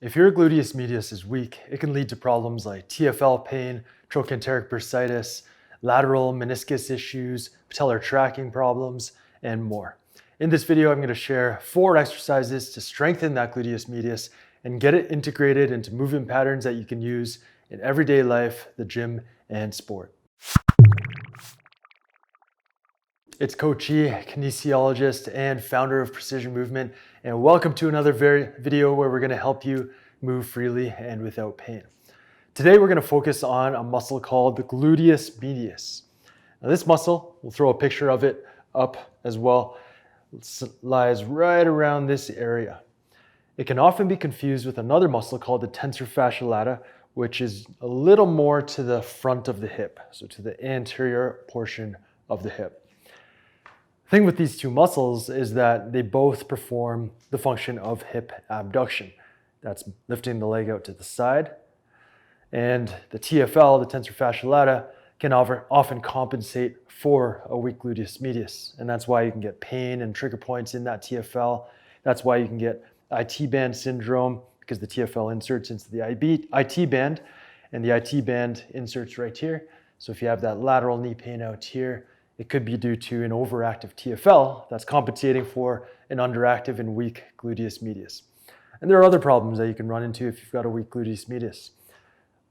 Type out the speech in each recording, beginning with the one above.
If your gluteus medius is weak, it can lead to problems like TFL pain, trochanteric bursitis, lateral meniscus issues, patellar tracking problems, and more. In this video, I'm going to share 4 exercises to strengthen that gluteus medius and get it integrated into movement patterns that you can use in everyday life, the gym, and sport. It's Coach E, kinesiologist and founder of Precision Movement, and welcome to another video where we're going to help you move freely and without pain. Today we're going to focus on a muscle called the gluteus medius. Now this muscle, we'll throw a picture of it up as well, lies right around this area. It can often be confused with another muscle called the tensor fasciae latae, which is a little more to the front of the hip, so to the anterior portion of the hip. The thing with these two muscles is that they both perform the function of hip abduction. That's lifting the leg out to the side. And the TFL, the tensor fasciae latae, can often compensate for a weak gluteus medius. And that's why you can get pain and trigger points in that TFL. That's why you can get IT band syndrome, because the TFL inserts into the IT band, and the IT band inserts right here. So if you have that lateral knee pain out here, it could be due to an overactive TFL that's compensating for an underactive and weak gluteus medius. And there are other problems that you can run into if you've got a weak gluteus medius.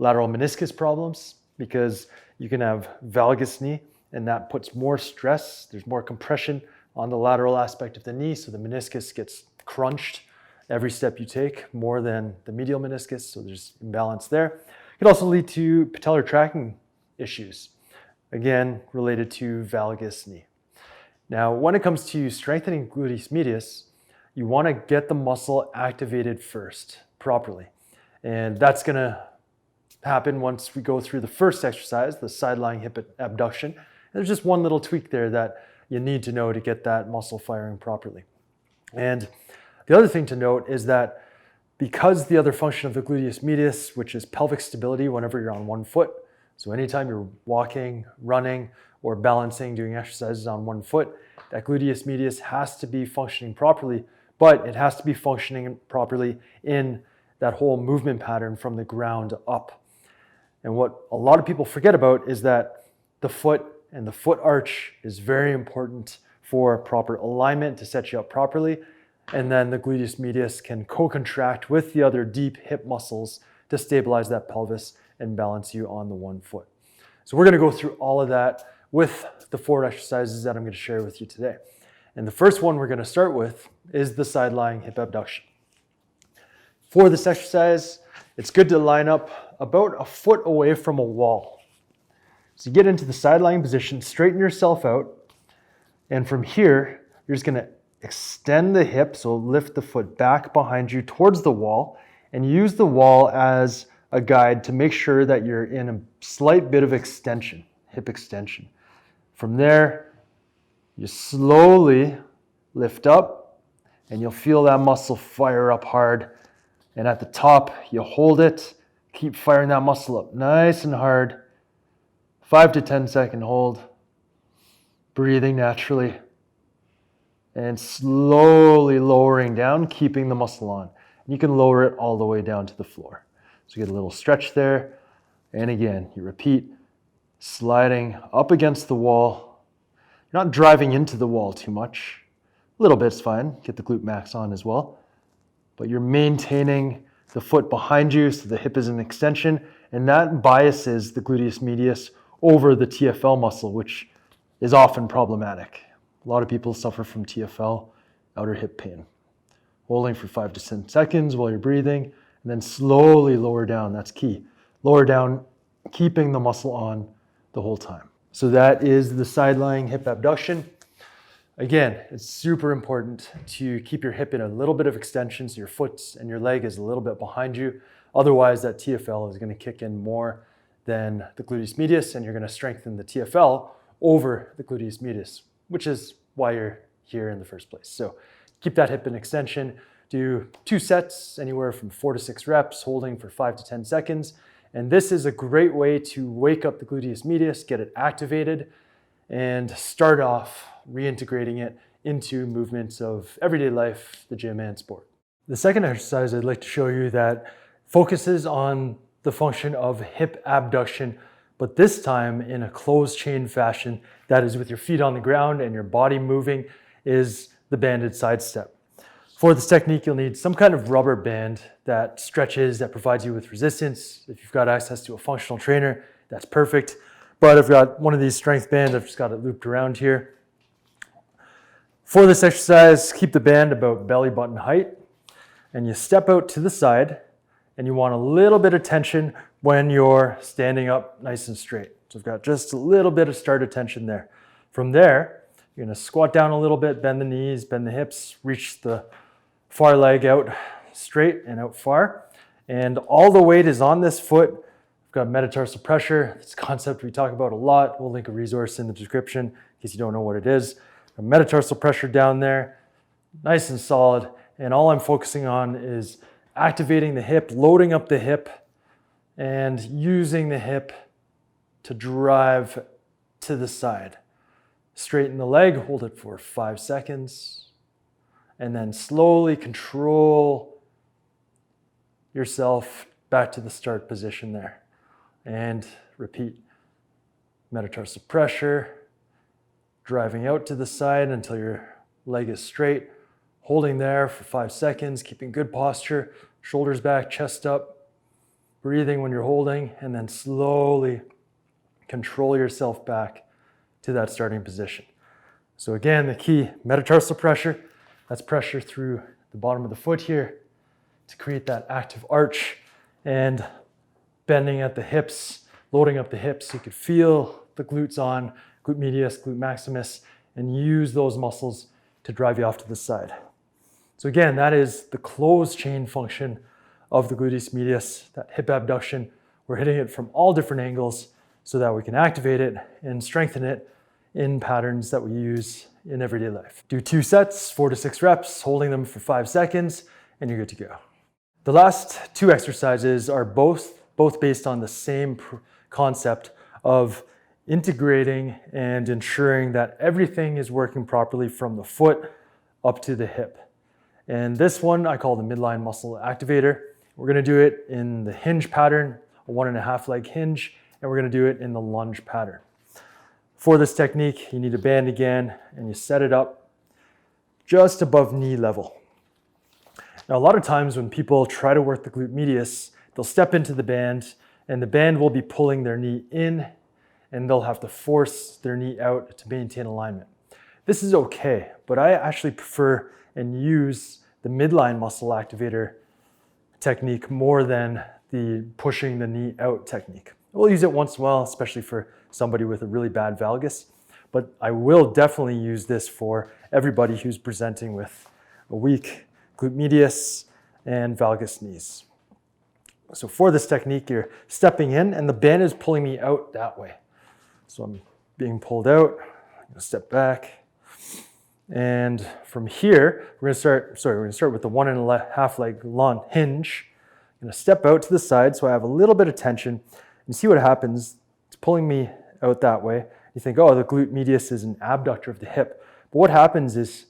Lateral meniscus problems, because you can have valgus knee, and that puts more stress. There's more compression on the lateral aspect of the knee, so the meniscus gets crunched every step you take, more than the medial meniscus, so there's imbalance there. It could also lead to patellar tracking issues, again, related to valgus knee. Now, when it comes to strengthening gluteus medius, you want to get the muscle activated first, properly. And that's going to happen once we go through the first exercise, the side-lying hip abduction. And there's just one little tweak there that you need to know to get that muscle firing properly. And the other thing to note is that because the other function of the gluteus medius, which is pelvic stability whenever you're on one foot, so anytime you're walking, running, or balancing, doing exercises on one foot, that gluteus medius has to be functioning properly, but it has to be functioning properly in that whole movement pattern from the ground up. And what a lot of people forget about is that the foot and the foot arch is very important for proper alignment to set you up properly. And then the gluteus medius can co-contract with the other deep hip muscles to stabilize that pelvis and balance you on the one foot. So we're going to go through all of that with the 4 exercises that I'm going to share with you today. And the first one we're going to start with is the side-lying hip abduction. For this exercise, it's good to line up about a foot away from a wall. So you get into the side-lying position, straighten yourself out, and from here, you're just going to extend the hip, so lift the foot back behind you towards the wall, and use the wall as a guide to make sure that you're in a slight bit of extension, hip extension. From there, you slowly lift up, and you'll feel that muscle fire up hard. And at the top, you hold it, keep firing that muscle up nice and hard. 5 to 10 second hold, breathing naturally, and slowly lowering down, keeping the muscle on. You can lower it all the way down to the floor. So you get a little stretch there. And again, you repeat, sliding up against the wall. You're not driving into the wall too much. A little bit's fine. Get the glute max on as well. But you're maintaining the foot behind you so the hip is in extension, and that biases the gluteus medius over the TFL muscle, which is often problematic. A lot of people suffer from TFL, outer hip pain. Holding for 5 to 10 seconds while you're breathing, and then slowly lower down. That's key. Lower down, keeping the muscle on the whole time. So that is the side-lying hip abduction. Again, it's super important to keep your hip in a little bit of extension so your foot and your leg is a little bit behind you. Otherwise, that TFL is going to kick in more than the gluteus medius, and you're going to strengthen the TFL over the gluteus medius, which is why you're here in the first place. So keep that hip in extension. Do 2 sets, anywhere from 4 to 6 reps, holding for 5 to 10 seconds. And this is a great way to wake up the gluteus medius, get it activated, and start off reintegrating it into movements of everyday life, the gym, and sport. The second exercise I'd like to show you that focuses on the function of hip abduction, but this time in a closed chain fashion, that is with your feet on the ground and your body moving, is the banded side step. For this technique, you'll need some kind of rubber band that stretches, that provides you with resistance. If you've got access to a functional trainer, that's perfect. But if you've got one of these strength bands, I've just got it looped around here. For this exercise, keep the band about belly button height, and you step out to the side, and you want a little bit of tension when you're standing up nice and straight. So I've got just a little bit of started tension there. From there, you're gonna squat down a little bit, bend the knees, bend the hips, reach the far leg out straight and out far. And all the weight is on this foot. We've got metatarsal pressure. It's a concept we talk about a lot. We'll link a resource in the description in case you don't know what it is. Metatarsal pressure down there, nice and solid. And all I'm focusing on is activating the hip, loading up the hip, and using the hip to drive to the side. Straighten the leg, hold it for 5 seconds, and then slowly control yourself back to the start position there. And repeat. Metatarsal pressure, driving out to the side until your leg is straight, holding there for 5 seconds, keeping good posture, shoulders back, chest up, breathing when you're holding, and then slowly control yourself back to that starting position. So again, the key, metatarsal pressure, that's pressure through the bottom of the foot here to create that active arch, and bending at the hips, loading up the hips so you could feel the glutes on, glute medius, glute maximus, and use those muscles to drive you off to the side. So again, that is the closed chain function of the gluteus medius, that hip abduction. We're hitting it from all different angles so that we can activate it and strengthen it in patterns that we use in everyday life. Do 2 sets, 4 to 6 reps, holding them for 5 seconds, and you're good to go. The last 2 exercises are both based on the same concept of integrating and ensuring that everything is working properly from the foot up to the hip. And this one I call the midline muscle activator. We're gonna do it in the hinge pattern, a 1.5 leg hinge, and we're gonna do it in the lunge pattern. For this technique, you need a band again, and you set it up just above knee level. Now, a lot of times when people try to work the glute medius, they'll step into the band, and the band will be pulling their knee in, and they'll have to force their knee out to maintain alignment. This is okay, but I actually prefer and use the midline muscle activator technique more than the pushing the knee out technique. We'll use it once in a while, especially for somebody with a really bad valgus, but I will definitely use this for everybody who's presenting with a weak glute medius and valgus knees. So for this technique, you're stepping in and the band is pulling me out that way. So I'm being pulled out, I'm gonna step back. And from here, we're gonna start with the 1.5 leg long hinge. I'm gonna step out to the side so I have a little bit of tension and see what happens. It's pulling me out that way. You think, oh, the glute medius is an abductor of the hip. But what happens is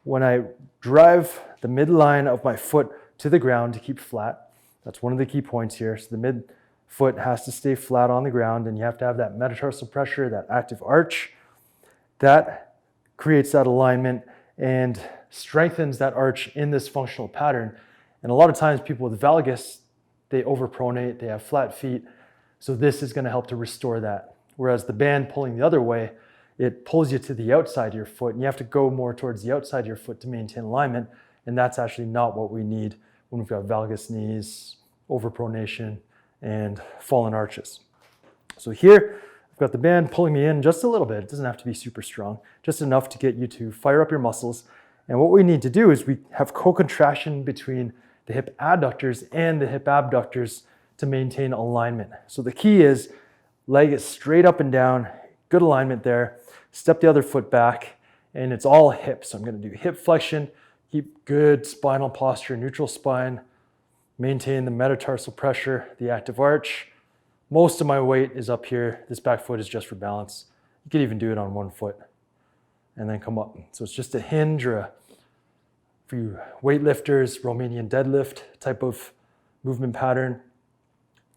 when I drive the midline of my foot to the ground to keep flat, that's one of the key points here. So the mid foot has to stay flat on the ground, and you have to have that metatarsal pressure, that active arch. That creates that alignment and strengthens that arch in this functional pattern. And a lot of times people with valgus, they overpronate, they have flat feet. So this is gonna help to restore that. Whereas the band pulling the other way, it pulls you to the outside of your foot, and you have to go more towards the outside of your foot to maintain alignment. And that's actually not what we need when we've got valgus knees, overpronation, and fallen arches. So here, I've got the band pulling me in just a little bit. It doesn't have to be super strong, just enough to get you to fire up your muscles. And what we need to do is we have co-contraction between the hip adductors and the hip abductors to maintain alignment. So the key is leg is straight up and down, good alignment there. Step the other foot back, and it's all hip. So I'm gonna do hip flexion, keep good spinal posture, neutral spine, maintain the metatarsal pressure, the active arch. Most of my weight is up here. This back foot is just for balance. You could even do it on one foot and then come up. So it's just a hinge or a For you weightlifters, Romanian deadlift type of movement pattern,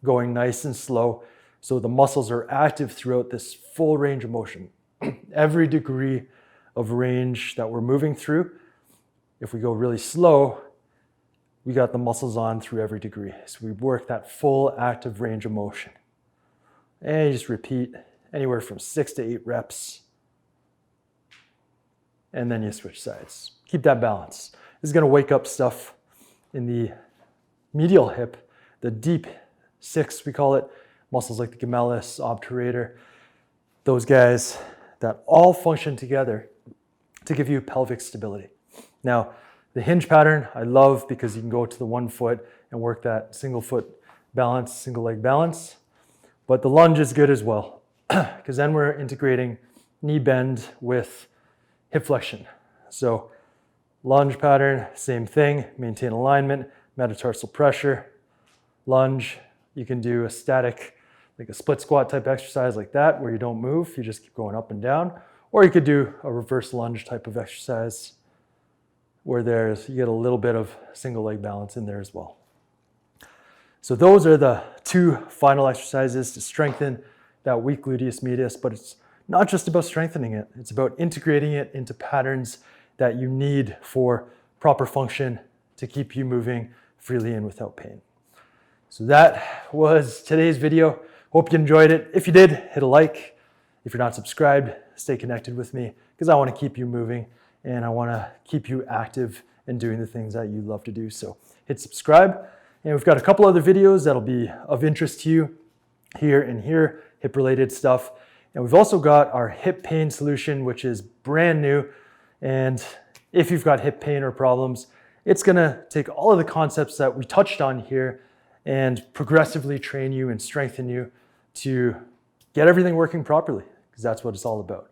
going nice and slow. So the muscles are active throughout this full range of motion. Every degree of range that we're moving through, if we go really slow, we got the muscles on through every degree. So we work that full active range of motion. And you just repeat anywhere from 6 to 8 reps. And then you switch sides. Keep that balance. This is going to wake up stuff in the medial hip, the deep 6 we call it, muscles like the gemellus, obturator, those guys that all function together to give you pelvic stability. Now, the hinge pattern I love because you can go to the 1 foot and work that single foot balance, single leg balance. But the lunge is good as well because then we're integrating knee bend with hip flexion. So lunge pattern, same thing, maintain alignment, metatarsal pressure. Lunge, you can do a static, like a split squat type exercise like that where you don't move, you just keep going up and down. Or you could do a reverse lunge type of exercise where you get a little bit of single leg balance in there as well. So those are the 2 final exercises to strengthen that weak gluteus medius, but it's not just about strengthening it, it's about integrating it into patterns that you need for proper function to keep you moving freely and without pain. So that was today's video. Hope you enjoyed it. If you did, hit a like. If you're not subscribed, stay connected with me because I want to keep you moving and I want to keep you active and doing the things that you love to do. So hit subscribe. And we've got a couple other videos that'll be of interest to you here and here, hip related stuff. And we've also got our hip pain solution, which is brand new. And if you've got hip pain or problems, it's gonna take all of the concepts that we touched on here and progressively train you and strengthen you to get everything working properly, because that's what it's all about.